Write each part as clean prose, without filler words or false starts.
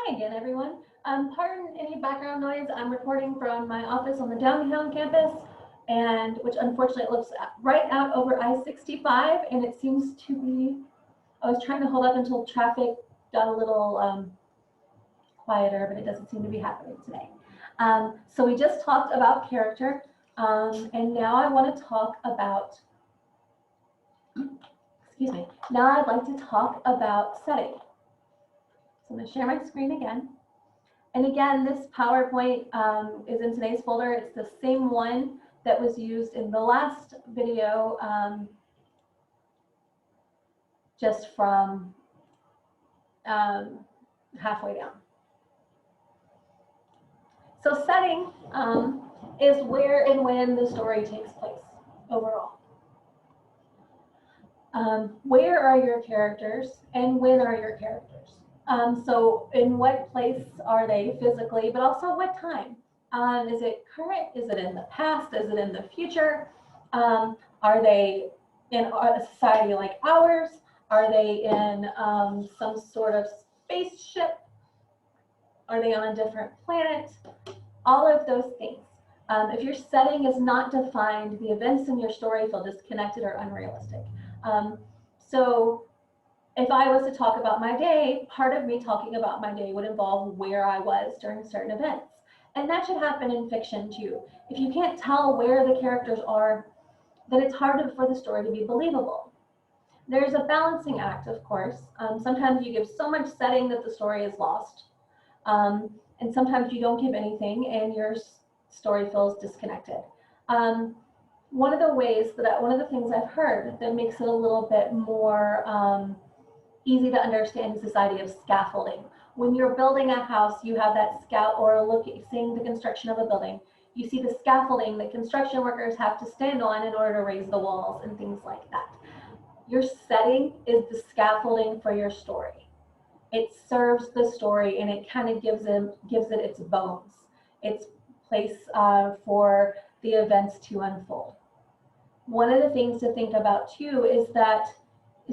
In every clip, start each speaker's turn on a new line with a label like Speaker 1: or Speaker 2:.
Speaker 1: Hi again, everyone. Pardon any background noise. I'm recording from my office on the downtown campus, and which unfortunately looks right out over I-65, and it seems to be. I was trying to hold up until traffic got a little quieter, but it doesn't seem to be happening today. So we just talked about character, and now I want to talk about. Excuse me. Now I'd like to talk about setting. So I'm going to share my screen again. And again, this PowerPoint is in today's folder. It's the same one that was used in the last video, just from halfway down. So setting is where and when the story takes place overall. Where are your characters and when are your characters? So in what place are they physically, but also what time? Is it current? Is it in the past? Is it in the future? Are they in a society like ours? Are they in some sort of spaceship? Are they on a different planet? All of those things. If your setting is not defined, the events in your story feel disconnected or unrealistic. So if I was to talk about my day, part of me talking about my day would involve where I was during certain events. And that should happen in fiction too. If you can't tell where the characters are, then it's harder for the story to be believable. There's a balancing act, of course. Sometimes you give so much setting that the story is lost. And sometimes you don't give anything and your story feels disconnected. One of the things I've heard that makes it a little bit more easy to understand is this idea of scaffolding. When you're building a house, you have that seeing the construction of a building. You see the scaffolding that construction workers have to stand on in order to raise the walls and things like that. Your setting is the scaffolding for your story. It serves the story and it kind of gives it its bones, its place for the events to unfold. One of the things to think about too is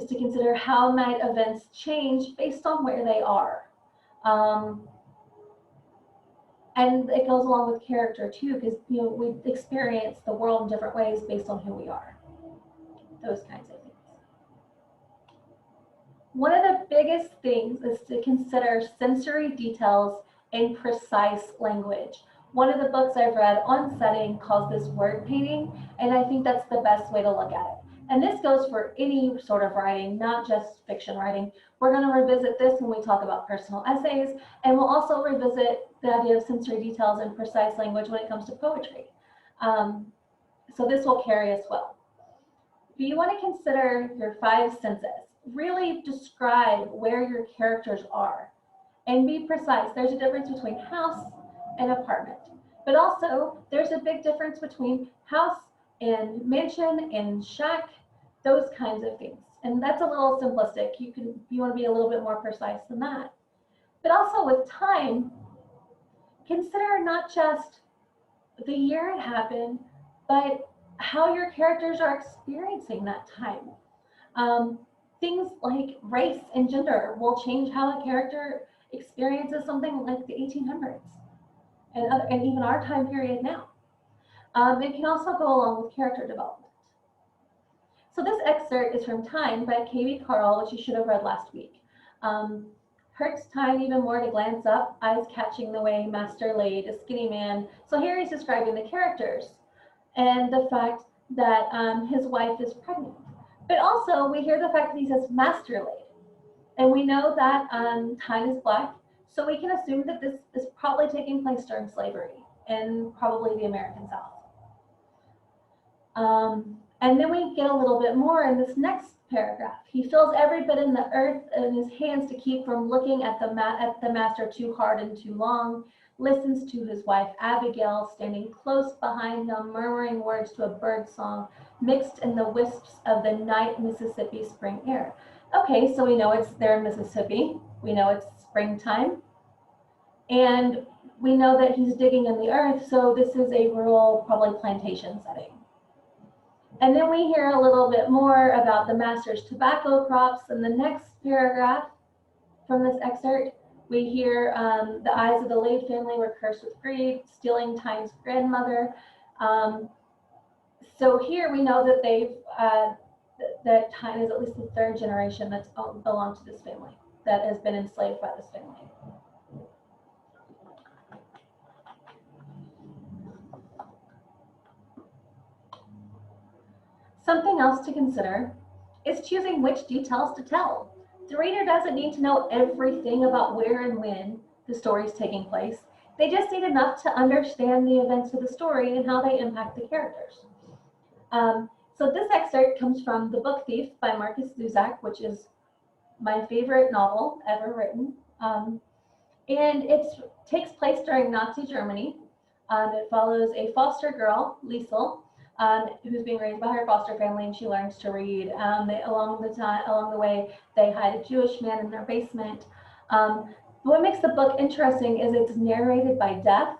Speaker 1: to consider how might events change based on where they are. And it goes along with character too, because we experience the world in different ways based on who we are. Those kinds of things. One of the biggest things is to consider sensory details and precise language. One of the books I've read on setting calls this word painting, and I think that's the best way to look at it. And this goes for any sort of writing, not just fiction writing. We're going to revisit this when we talk about personal essays, and we'll also revisit the idea of sensory details and precise language when it comes to poetry. So this will carry us well. If you want to consider your 5 senses, really describe where your characters are and be precise. There's a difference between house and apartment, but also there's a big difference between house and mansion and shack, those kinds of things. And that's a little simplistic. You want to be a little bit more precise than that. But also with time, consider not just the year it happened, but how your characters are experiencing that time. Things like race and gender will change how a character experiences something like the 1800s and even our time period now. It can also go along with character development. So this excerpt is from Time by K.B. Carl, which you should have read last week. Hurts time even more to glance up, eyes catching the way master laid, a skinny man. So here he's describing the characters and the fact that his wife is pregnant. But also we hear the fact that he says master laid. And we know that time is black, so we can assume that this is probably taking place during slavery in probably the American South. And then we get a little bit more in this next paragraph. He feels every bit in the earth in his hands to keep from looking at the master too hard and too long, listens to his wife Abigail standing close behind him, murmuring words to a bird song mixed in the wisps of the night Mississippi spring air. Okay, so we know it's there in Mississippi. We know it's springtime. And we know that he's digging in the earth, so this is a rural, probably plantation setting. And then we hear a little bit more about the master's tobacco crops in the next paragraph from this excerpt. We hear the eyes of the Lade family were cursed with greed, stealing Time's grandmother. So here we know that that Time is at least the third generation that's belonged to this family, that has been enslaved by this family. Something else to consider is choosing which details to tell. The reader doesn't need to know everything about where and when the story is taking place. They just need enough to understand the events of the story and how they impact the characters. So this excerpt comes from The Book Thief by Markus Zusak, which is my favorite novel ever written. And it takes place during Nazi Germany. It follows a foster girl, Liesel, who's being raised by her foster family, and she learns to read. Along the way, they hide a Jewish man in their basement. What makes the book interesting is it's narrated by Death,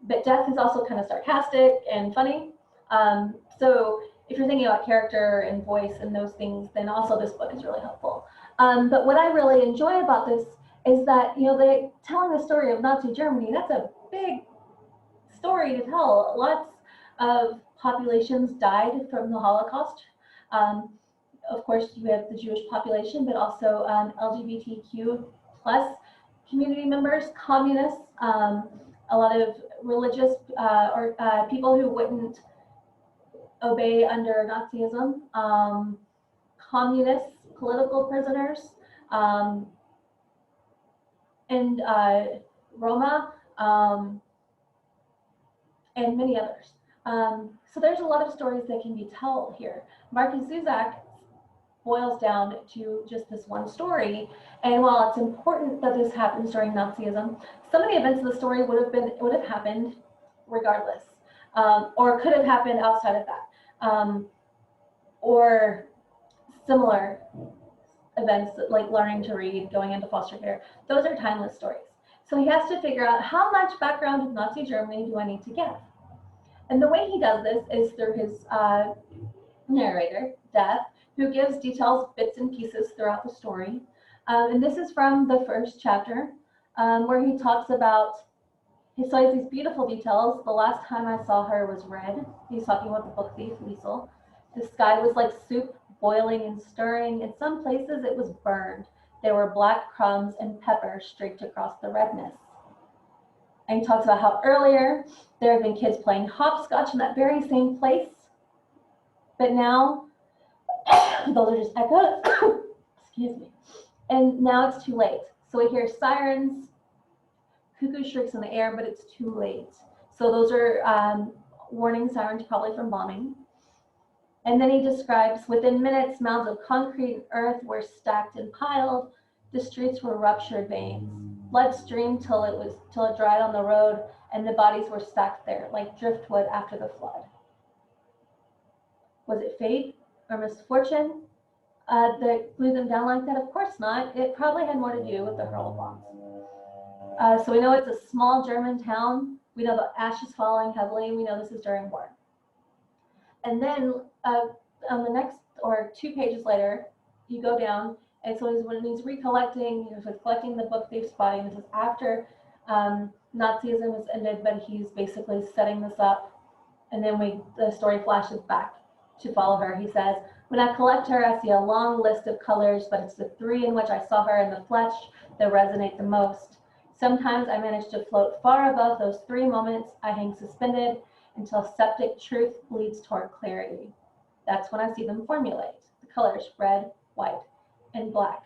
Speaker 1: but Death is also kind of sarcastic and funny. So if you're thinking about character and voice and those things, then also this book is really helpful. But what I really enjoy about this is that, they're telling the story of Nazi Germany. That's a big story to tell. Lots of populations died from the Holocaust. Of course, you have the Jewish population, but also LGBTQ plus community members, communists, a lot of religious or people who wouldn't obey under Nazism, communists, political prisoners, and Roma, and many others. So there's a lot of stories that can be told here. Markus Zusak boils down to just this one story, and while it's important that this happens during Nazism, some of the events of the story would have happened regardless, or could have happened outside of that, or similar events like learning to read, going into foster care. Those are timeless stories. So he has to figure out how much background of Nazi Germany do I need to give. And the way he does this is through his narrator, Death, who gives details, bits and pieces throughout the story. And this is from the first chapter, where he talks about, he says these beautiful details. The last time I saw her was red. He's talking about the book thief, Liesel. The sky was like soup, boiling and stirring. In some places it was burned. There were black crumbs and pepper streaked across the redness. And he talks about how earlier there have been kids playing hopscotch in that very same place. But now, those are just echoes. Excuse me. And now it's too late. So we hear sirens, cuckoo shrieks in the air, but it's too late. So those are warning sirens, probably from bombing. And then he describes, within minutes, mounds of concrete and earth were stacked and piled. The streets were ruptured veins. Blood streamed till it dried on the road, and the bodies were stacked there, like driftwood after the flood. Was it fate or misfortune that glued them down like that? Of course not. It probably had more to do with the hurl bombs. So we know it's a small German town. We know the ash is falling heavily, and we know this is during war. And then on the next, or 2 pages later, you go down, and so when he's recollecting, he's collecting the book thief's body, and this is after Nazism has ended, but he's basically setting this up, and then the story flashes back to follow her. He says, when I collect her, I see a long list of colors, but it's the 3 in which I saw her in the flesh that resonate the most. Sometimes I manage to float far above those 3 moments. I hang suspended until septic truth leads toward clarity. That's when I see them formulate. The colors, red, white, and black.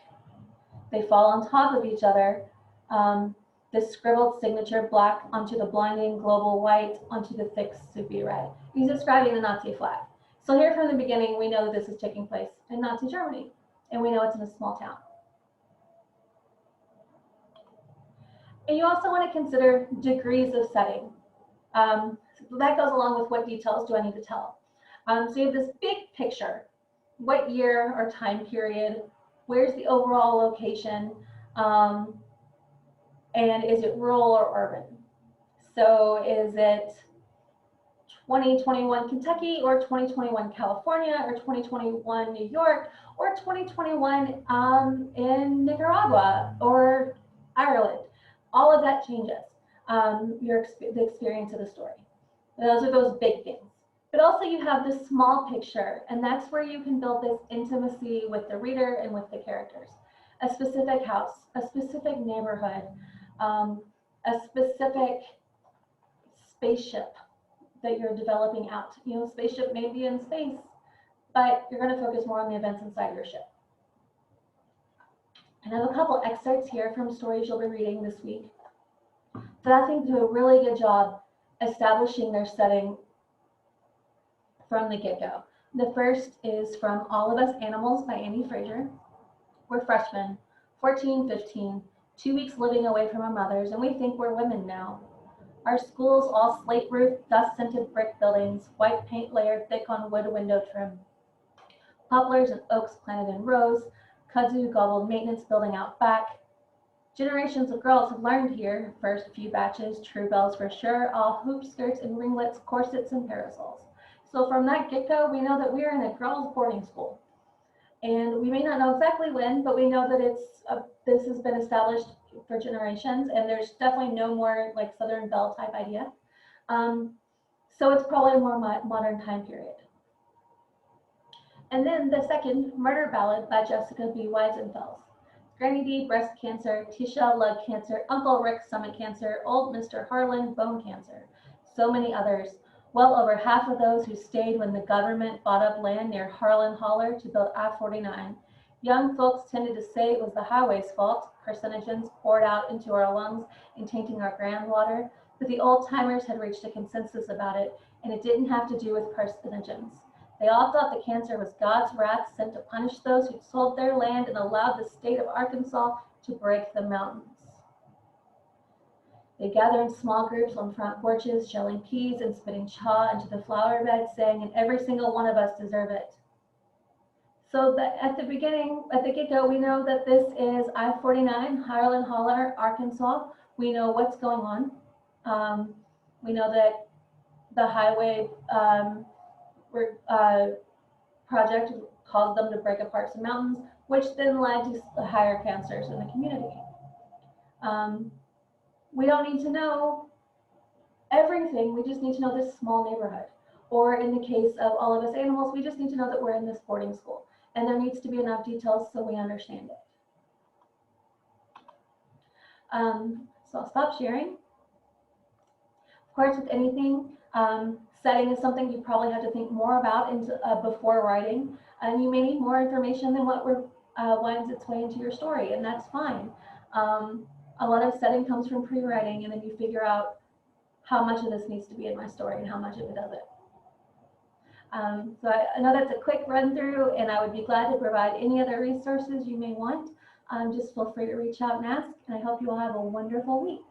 Speaker 1: They fall on top of each other. This scribbled signature black onto the blinding global white onto the thick soupy red. He's describing the Nazi flag. So here from the beginning, we know that this is taking place in Nazi Germany, and we know it's in a small town. And you also want to consider degrees of setting. That goes along with what details do I need to tell. So you have this big picture. What year or time period? Where's the overall location? And is it rural or urban? So is it 2021 Kentucky, or 2021 California, or 2021 New York, or 2021 in Nicaragua or Ireland? that changes the experience of the story. And those are those big things. But also you have this small picture, and that's where you can build this intimacy with the reader and with the characters. A specific house, a specific neighborhood, a specific spaceship that you're developing out. You know, spaceship may be in space, but you're going to focus more on the events inside your ship. And I have a couple excerpts here from stories you'll be reading this week that I think do a really good job establishing their setting from the get-go. The first is from All of Us Animals by Annie Fraser. We're freshmen, 14, 15, 2 weeks living away from our mothers, and we think we're women now. Our school's all slate roof, dust-scented brick buildings, white paint layered thick on wood window trim. Poplars and oaks planted in rows, kudzu gobbled maintenance building out back. Generations of girls have learned here, first few batches, true bells for sure, all hoop skirts and ringlets, corsets and parasols. So from that get-go, we know that we're in a girls' boarding school. And we may not know exactly when, but we know that this has been established for generations, and there's definitely no more like Southern Belle type idea. So it's probably a more modern time period. And then the second, Murder Ballad by Jessica B. Weisenfels. Granny D, breast cancer, Tisha, lung cancer, Uncle Rick, stomach cancer, old Mr. Harlan, bone cancer. So many others. Well over half of those who stayed when the government bought up land near Harlan Holler to build I-49. Young folks tended to say it was the highway's fault, carcinogens poured out into our lungs and tainting our groundwater, but the old-timers had reached a consensus about it, and it didn't have to do with carcinogens. They all thought the cancer was God's wrath sent to punish those who sold their land and allowed the state of Arkansas to break the mountains. They gather in small groups on front porches, shelling peas and spitting chaw into the flower bed, saying, and every single one of us deserve it. So at the beginning, at the get-go, we know that this is I-49, Harlan Holler, Arkansas. We know what's going on. We know that the highway project caused them to break apart some mountains, which then led to higher cancers in the community. We don't need to know everything. We just need to know this small neighborhood. Or in the case of All of Us Animals, we just need to know that we're in this boarding school. And there needs to be enough details so we understand it. So I'll stop sharing. Of course, with anything, setting is something you probably have to think more about before writing. And you may need more information than what winds its way into your story, and that's fine. A lot of setting comes from pre-writing, and then you figure out how much of this needs to be in my story and how much of it doesn't. So I know that's a quick run through, and I would be glad to provide any other resources you may want. Just feel free to reach out and ask, and I hope you all have a wonderful week.